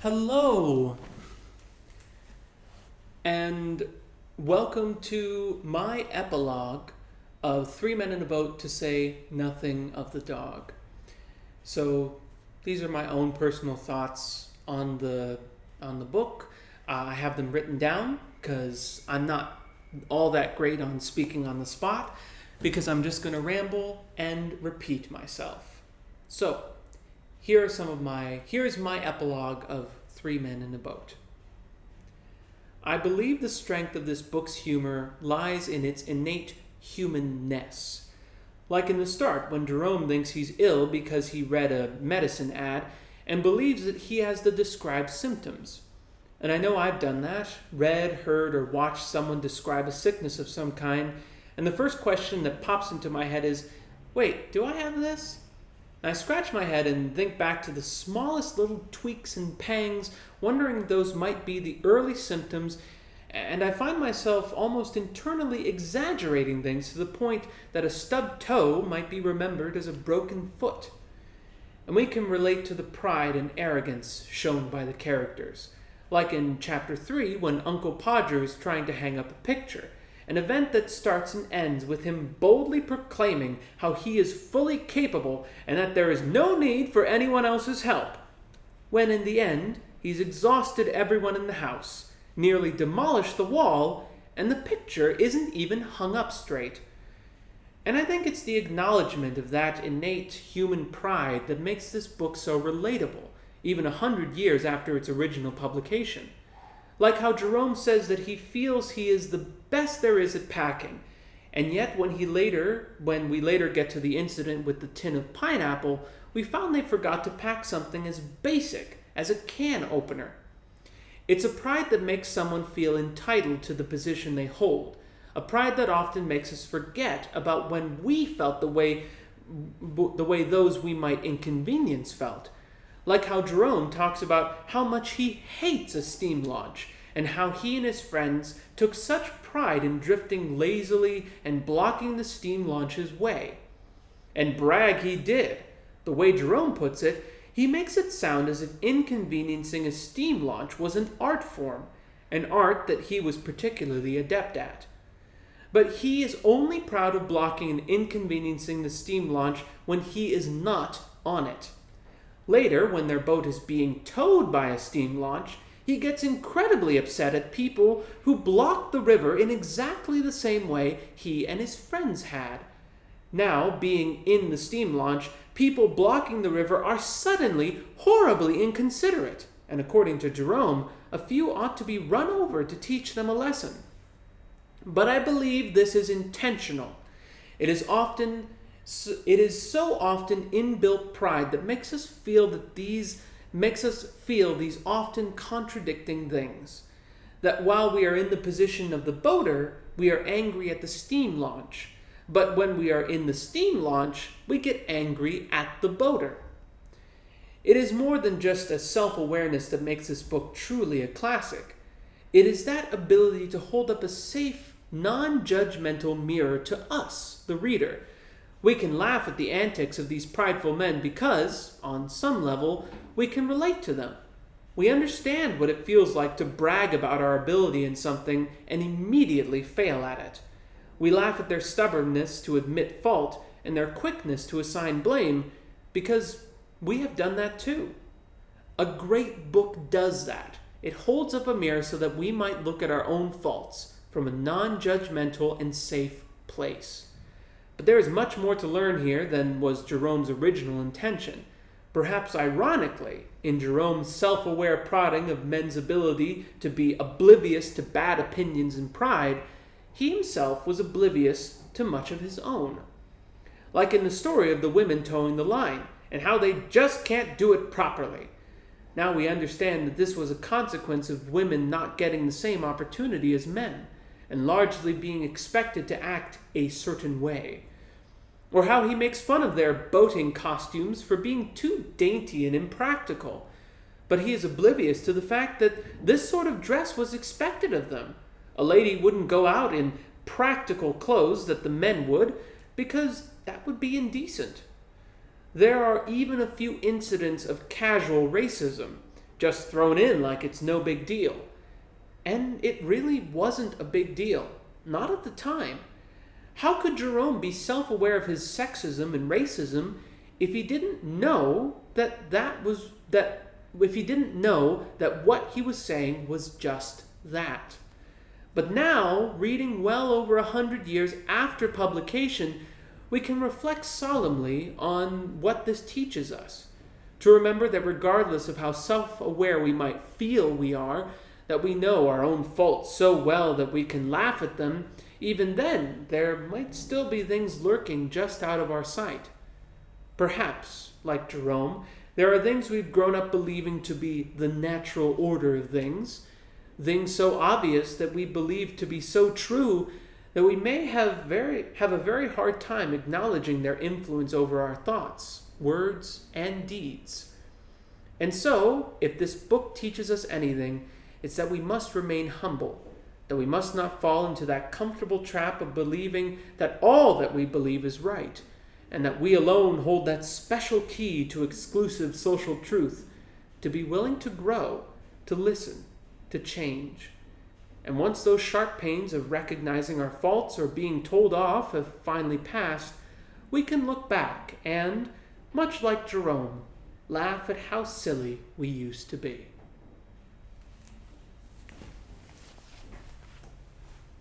Hello, and welcome to my epilogue of Three Men in a Boat to Say Nothing of the Dog. So these are my own personal thoughts on the book. I have them written down because I'm not all that great on speaking on the spot, because I'm just going to ramble and repeat myself. So here's my epilogue of Three Men in a Boat. I believe the strength of this book's humor lies in its innate humanness. Like in the start, when Jerome thinks he's ill because he read a medicine ad and believes that he has the described symptoms. And I know I've done that, read, heard, or watched someone describe a sickness of some kind, and the first question that pops into my head is, wait, do I have this? I scratch my head and think back to the smallest little tweaks and pangs, wondering if those might be the early symptoms, and I find myself almost internally exaggerating things to the point that a stubbed toe might be remembered as a broken foot. And we can relate to the pride and arrogance shown by the characters, like in Chapter 3 when Uncle Podger is trying to hang up a picture. An event that starts and ends with him boldly proclaiming how he is fully capable and that there is no need for anyone else's help, when in the end he's exhausted everyone in the house, nearly demolished the wall, and the picture isn't even hung up straight. And I think it's the acknowledgement of that innate human pride that makes this book so relatable, even 100 years after its original publication. Like how Jerome says that he feels he is the best there is at packing, and yet when we later get to the incident with the tin of pineapple, we found they forgot to pack something as basic as a can opener. It's a pride that makes someone feel entitled to the position they hold, a pride that often makes us forget about when we felt the way those we might inconvenience felt. Like how Jerome talks about how much he hates a steam launch, and how he and his friends took such pride in drifting lazily and blocking the steam launch's way. And brag he did. The way Jerome puts it, he makes it sound as if inconveniencing a steam launch was an art form, an art that he was particularly adept at. But he is only proud of blocking and inconveniencing the steam launch when he is not on it. Later, when their boat is being towed by a steam launch, he gets incredibly upset at people who blocked the river in exactly the same way he and his friends had. Now, being in the steam launch, people blocking the river are suddenly horribly inconsiderate, and according to Jerome, a few ought to be run over to teach them a lesson. But I believe this is intentional. It is so often inbuilt pride that makes us feel these often contradicting things. That while we are in the position of the boater, we are angry at the steam launch. But when we are in the steam launch, we get angry at the boater. It is more than just a self-awareness that makes this book truly a classic. It is that ability to hold up a safe, non-judgmental mirror to us, the reader. We can laugh at the antics of these prideful men because, on some level, we can relate to them. We understand what it feels like to brag about our ability in something and immediately fail at it. We laugh at their stubbornness to admit fault and their quickness to assign blame because we have done that too. A great book does that. It holds up a mirror so that we might look at our own faults from a non-judgmental and safe place. But there is much more to learn here than was Jerome's original intention. Perhaps ironically, in Jerome's self-aware prodding of men's ability to be oblivious to bad opinions and pride, he himself was oblivious to much of his own. Like in the story of the women towing the line, and how they just can't do it properly. Now we understand that this was a consequence of women not getting the same opportunity as men, and largely being expected to act a certain way. Or how he makes fun of their boating costumes for being too dainty and impractical. But he is oblivious to the fact that this sort of dress was expected of them. A lady wouldn't go out in practical clothes that the men would, because that would be indecent. There are even a few incidents of casual racism, just thrown in like it's no big deal. And it really wasn't a big deal, not at the time. How could Jerome be self-aware of his sexism and racism if he didn't know that what he was saying was just that? But now, reading well over 100 years after publication, we can reflect solemnly on what this teaches us. To remember that regardless of how self-aware we might feel we are, that we know our own faults so well that we can laugh at them, even then there might still be things lurking just out of our sight. Perhaps, like Jerome, there are things we've grown up believing to be the natural order of things so obvious that we believe to be so true that we may have a very hard time acknowledging their influence over our thoughts, words, and deeds. And so, if this book teaches us anything, it's that we must remain humble, that we must not fall into that comfortable trap of believing that all that we believe is right, and that we alone hold that special key to exclusive social truth, to be willing to grow, to listen, to change. And once those sharp pains of recognizing our faults or being told off have finally passed, we can look back and, much like Jerome, laugh at how silly we used to be.